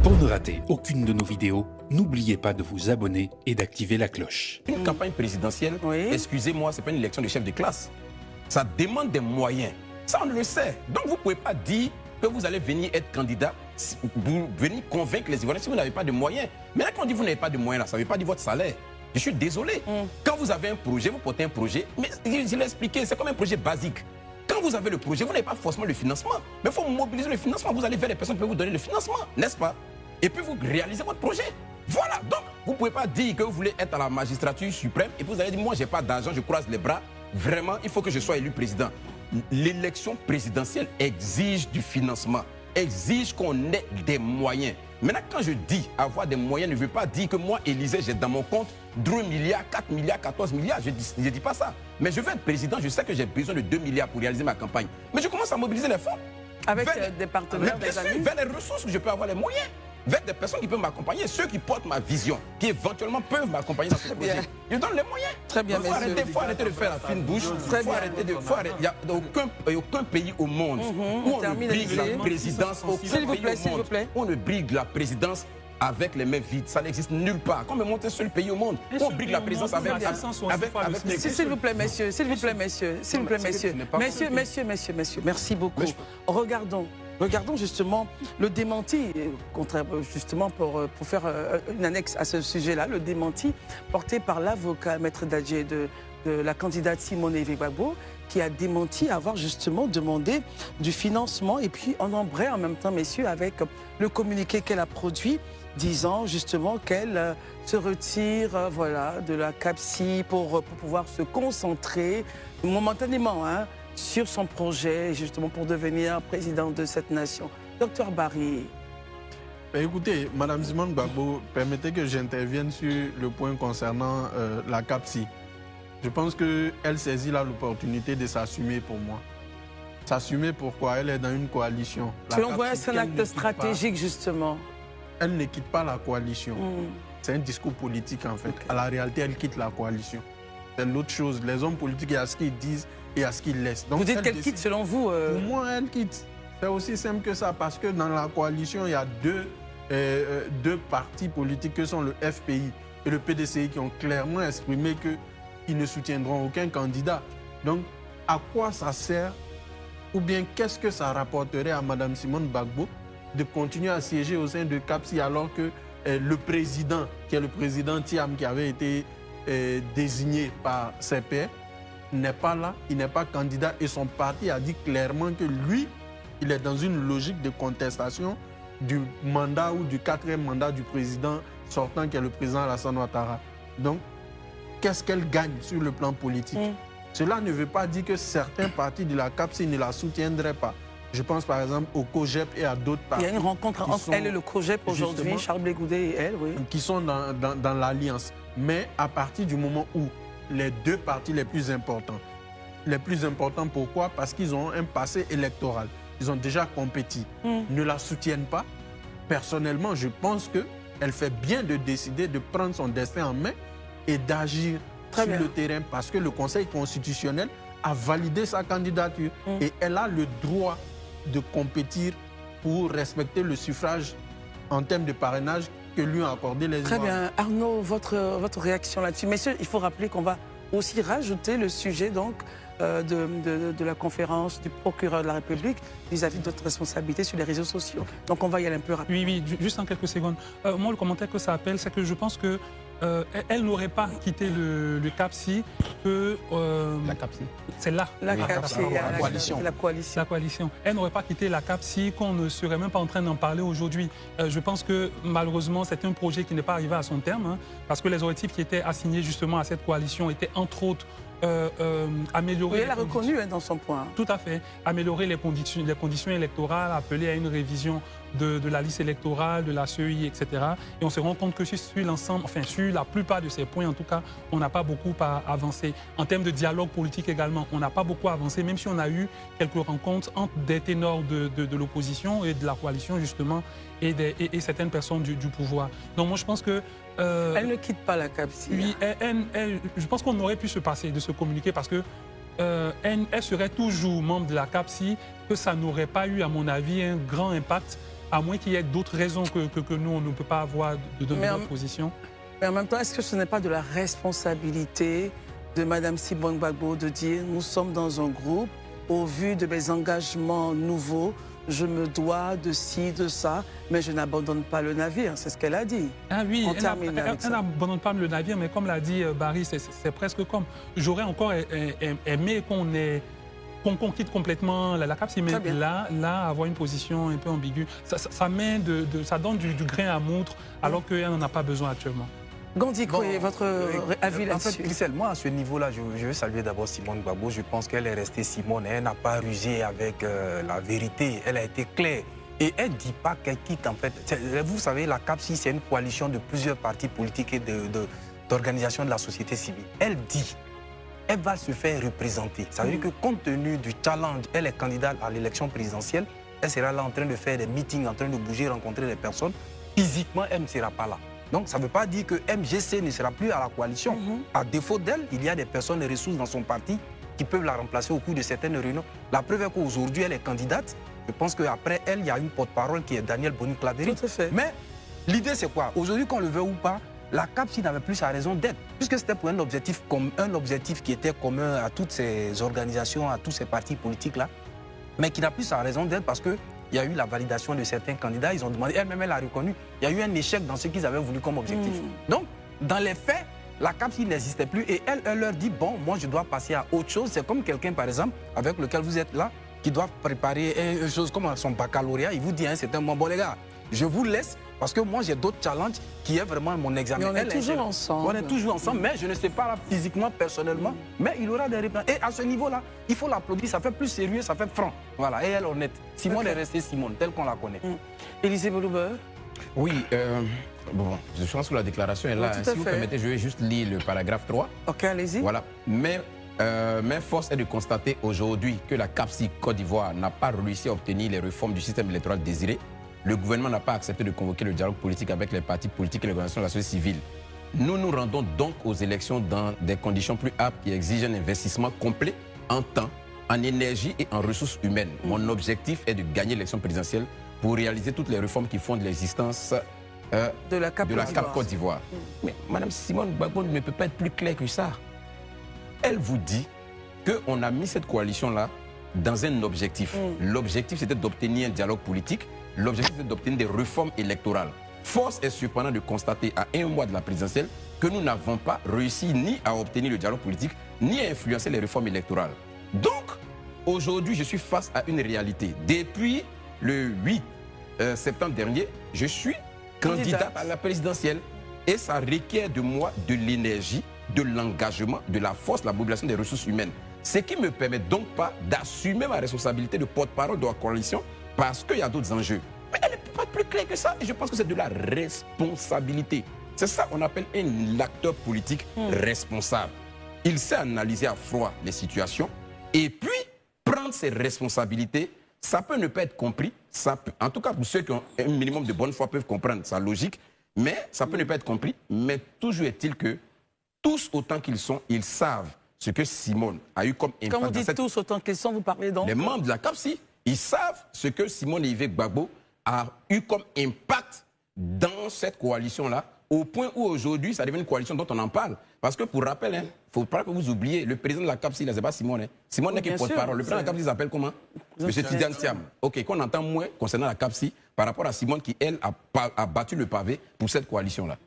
Pour ne rater aucune de nos vidéos, n'oubliez pas de vous abonner et d'activer la cloche. Une campagne présidentielle, excusez-moi, ce n'est pas une élection de chef de classe. Ça demande des moyens. Ça, on le sait. Donc, vous ne pouvez pas dire que vous allez venir être candidat, vous venir convaincre les Ivoiriens si vous n'avez pas de moyens. Mais là, quand on dit que vous n'avez pas de moyens, là, ça ne veut pas dire votre salaire. Je suis désolé. Quand vous avez un projet, vous portez un projet, mais je l'ai expliqué, c'est comme un projet basique. Quand vous avez le projet, vous n'avez pas forcément le financement. Mais il faut mobiliser le financement. Vous allez vers les personnes qui peuvent vous donner le financement, n'est-ce pas? Et puis vous réalisez votre projet. Voilà. Donc, vous ne pouvez pas dire que vous voulez être à la magistrature suprême et vous allez dire, moi, je n'ai pas d'argent, je croise les bras. Vraiment, il faut que je sois élu président. L'élection présidentielle exige du financement, exige qu'on ait des moyens. Maintenant, quand je dis avoir des moyens, ne veut pas dire que moi, Élysée, j'ai dans mon compte 2 milliards, 4 milliards, 14 milliards. Je ne dis pas ça. Mais je veux être président, je sais que j'ai besoin de 2 milliards pour réaliser ma campagne. Mais je commence à mobiliser les fonds. Avec des partenaires, des amis. Vers les ressources où je peux avoir les moyens. Vers des personnes qui peuvent m'accompagner, ceux qui portent ma vision, qui éventuellement peuvent m'accompagner dans ce projet. Je donne les moyens. Très bien, Il faut arrêter de faire la fine bouche. Il n'y a aucun pays au monde où on ne brigue la présidence. S'il vous plaît. On ne brigue la présidence avec les mains vides. Ça n'existe nulle part. Comme monter seul pays au monde. On brigue la présidence avec S'il vous plaît, messieurs. S'il vous plaît, messieurs. S'il vous plaît, messieurs. Messieurs. Merci beaucoup. Regardons justement le démenti, justement pour faire une annexe à ce sujet-là, le démenti porté par l'avocat maître Dadje de la candidate Simone Gbagbo, qui a démenti avoir justement demandé du financement. Et puis on embraye en même temps, messieurs, avec le communiqué qu'elle a produit, disant justement qu'elle se retire de la CAPSI pour pouvoir se concentrer momentanément, sur son projet, justement pour devenir président de cette nation. Docteur Barry. Écoutez, Madame Simone Gbagbo, permettez que j'intervienne sur le point concernant la CAPSI. Je pense qu'elle saisit là l'opportunité de s'assumer pour moi. S'assumer pourquoi? Elle est dans une coalition. Selon vous, c'est un acte stratégique, justement. Elle ne quitte pas la coalition. C'est un discours politique, en fait. À la réalité, elle quitte la coalition. C'est l'autre chose. Les hommes politiques, il y a ce qu'ils disent et à ce qu'ils laissent. Donc, vous dites qu'elle quitte, selon vous Pour moi, elle quitte. C'est aussi simple que ça, parce que dans la coalition, il y a deux partis politiques que sont le FPI et le PDCI qui ont clairement exprimé qu'ils ne soutiendront aucun candidat. Donc, à quoi ça sert ou bien qu'est-ce que ça rapporterait à Mme Simone Gbagbo de continuer à siéger au sein de CAPSI alors que le président, qui est le président Thiam, qui avait été désigné par ses pairs, n'est pas là, il n'est pas candidat et son parti a dit clairement que lui, il est dans une logique de contestation du mandat ou du 4e mandat du président sortant qui est le président Alassane Ouattara. Donc, qu'est-ce qu'elle gagne sur le plan politique? Cela ne veut pas dire que certains partis de la CAPSI ne la soutiendraient pas. Je pense par exemple au COGEP et à d'autres partis. Il y a une rencontre entre elle et le COGEP aujourd'hui, Charles Blé Goudé et elle, oui. Qui sont dans l'alliance. Mais à partir du moment où les deux partis les plus importants, pourquoi? Parce qu'ils ont un passé électoral. Ils ont déjà compéti. Ne la soutiennent pas. Personnellement, je pense qu'elle fait bien de décider de prendre son destin en main et d'agir sur le terrain parce que le Conseil constitutionnel a validé sa candidature et elle a le droit de compétir pour respecter le suffrage en termes de parrainage que lui ont accordé les Ivoiriens. Très bien. Arnaud, votre réaction là-dessus. Messieurs, il faut rappeler qu'on va aussi rajouter le sujet donc, de la conférence du procureur de la République vis-à-vis de notre responsabilité sur les réseaux sociaux. Donc on va y aller un peu rapidement. Oui, juste en quelques secondes. Moi, le commentaire que ça appelle, c'est que je pense que elle n'aurait pas quitté le CAPSI que... la CAPSI. C'est là. La CAPSI, la coalition. La coalition. La coalition. Elle n'aurait pas quitté la CAPSI qu'on ne serait même pas en train d'en parler aujourd'hui. Je pense que malheureusement, c'est un projet qui n'est pas arrivé à son terme, parce que les objectifs qui étaient assignés justement à cette coalition étaient entre autres améliorer... Oui, elle a reconnu dans son point. Tout à fait. Améliorer les conditions électorales, appeler à une révision de la liste électorale, de la CEI, etc. Et on se rend compte que sur l'ensemble, enfin sur la plupart de ces points, en tout cas, on n'a pas beaucoup avancé. En termes de dialogue politique également, on n'a pas beaucoup avancé, même si on a eu quelques rencontres entre des ténors de l'opposition et de la coalition, justement, et certaines personnes du pouvoir. Donc moi, je pense que... elle ne quitte pas la CAPSI. Oui, je pense qu'on aurait pu se passer de se communiquer parce que elle serait toujours membre de la CAPSI, que ça n'aurait pas eu, à mon avis, un grand impact à moins qu'il y ait d'autres raisons que nous, on ne peut pas avoir de donner notre position. Mais en même temps, est-ce que ce n'est pas de la responsabilité de Mme Simone Gbagbo de dire « nous sommes dans un groupe, au vu de mes engagements nouveaux, je me dois de ci, de ça, mais je n'abandonne pas le navire », c'est ce qu'elle a dit. Ah oui, elle n'abandonne pas le navire, mais comme l'a dit Barry, c'est presque comme... J'aurais encore aimé qu'on quitte complètement la CAPSI, mais là, avoir une position un peu ambiguë, ça donne du grain à moudre, alors qu'elle n'en a pas besoin actuellement. Gandhi, votre avis là-dessus? En fait, Christelle, moi, à ce niveau-là, je veux saluer d'abord Simone Gbagbo. Je pense qu'elle est restée Simone. Elle n'a pas rusé avec la vérité. Elle a été claire. Et elle ne dit pas qu'elle quitte, en fait. Vous savez, la CAPSI, c'est une coalition de plusieurs partis politiques et d'organisations de la société civile. Elle dit, elle va se faire représenter. Ça veut dire que compte tenu du challenge, elle est candidate à l'élection présidentielle, elle sera là en train de faire des meetings, en train de bouger, rencontrer des personnes. Physiquement, elle ne sera pas là. Donc, ça ne veut pas dire que MGC ne sera plus à la coalition. À défaut d'elle, il y a des personnes, des ressources dans son parti qui peuvent la remplacer au cours de certaines réunions. La preuve est qu'aujourd'hui, elle est candidate. Je pense qu'après elle, il y a une porte-parole qui est Daniel Boni-Claveri. Mais l'idée, c'est quoi? Aujourd'hui, qu'on le veut ou pas, la CAPSI n'avait plus sa raison d'être, puisque c'était pour un objectif qui était commun à toutes ces organisations, à tous ces partis politiques-là, mais qui n'a plus sa raison d'être parce que il y a eu la validation de certains candidats, ils ont demandé, elle-même elle a reconnu, il y a eu un échec dans ce qu'ils avaient voulu comme objectif. Donc, dans les faits, la CAPSI n'existait plus et elle leur dit, bon, moi je dois passer à autre chose. C'est comme quelqu'un, par exemple, avec lequel vous êtes là, qui doit préparer une chose comme son baccalauréat, il vous dit à un certain moment, bon les gars, je vous laisse parce que moi j'ai d'autres challenges qui est vraiment mon examen. Mais on est toujours ensemble. On est toujours ensemble, mais je ne sais pas là physiquement, personnellement, mais il aura des réponses. Et à ce niveau-là, il faut l'applaudir, ça fait plus sérieux, ça fait franc. Voilà, et elle est honnête. Simone est restée Simone, telle qu'on la connaît. Élisée Boloubeur. Oui, bon, je pense que la déclaration est là. Si vous permettez, je vais juste lire le paragraphe 3. Ok, allez-y. Voilà, mais force est de constater aujourd'hui que la CAPSI Côte d'Ivoire n'a pas réussi à obtenir les réformes du système électoral désiré. Le gouvernement n'a pas accepté de convoquer le dialogue politique avec les partis politiques et les organisations de la société civile. Nous nous rendons donc aux élections dans des conditions plus âpres qui exigent un investissement complet en temps, en énergie et en ressources humaines. Mon objectif est de gagner l'élection présidentielle pour réaliser toutes les réformes qui fondent l'existence de la CAP Côte d'Ivoire. Mais Mme Simone Gbagbo ne peut pas être plus claire que ça. Elle vous dit qu'on a mis cette coalition-là dans un objectif. L'objectif, c'était d'obtenir un dialogue politique. L'objectif, c'est d'obtenir des réformes électorales. Force est cependant de constater à un mois de la présidentielle que nous n'avons pas réussi ni à obtenir le dialogue politique, ni à influencer les réformes électorales. Donc, aujourd'hui, je suis face à une réalité. Depuis le 8 septembre dernier, je suis candidate à la présidentielle. Et ça requiert de moi de l'énergie, de l'engagement, de la force, de la mobilisation des ressources humaines. Ce qui ne me permet donc pas d'assumer ma responsabilité de porte-parole de la coalition parce qu'il y a d'autres enjeux. Mais elle n'est pas plus claire que ça. Et je pense que c'est de la responsabilité. C'est ça qu'on appelle un acteur politique responsable. Il sait analyser à froid les situations et puis prendre ses responsabilités. Ça peut ne pas être compris. Ça peut, en tout cas, pour ceux qui ont un minimum de bonne foi peuvent comprendre sa logique. Mais ça peut ne pas être compris. Mais toujours est-il que tous autant qu'ils sont, ils savent ce que Simone a eu comme impact. Quand vous dites tous autant qu'ils sont, vous parlez donc? Les membres de la CAPSI, ils savent ce que Simone Yves Gbagbo a eu comme impact dans cette coalition-là, au point où aujourd'hui, ça devient une coalition dont on en parle. Parce que pour rappel, il ne faut pas que vous oubliez, le président de la CAPSI, ce n'est pas Simone. Simone n'est qu'un porte-parole. Le président de la CAPSI s'appelle comment? Monsieur Tidiane Thiam. OK, qu'on entend moins concernant la CAPSI par rapport à Simone qui, elle, a battu le pavé pour cette coalition-là.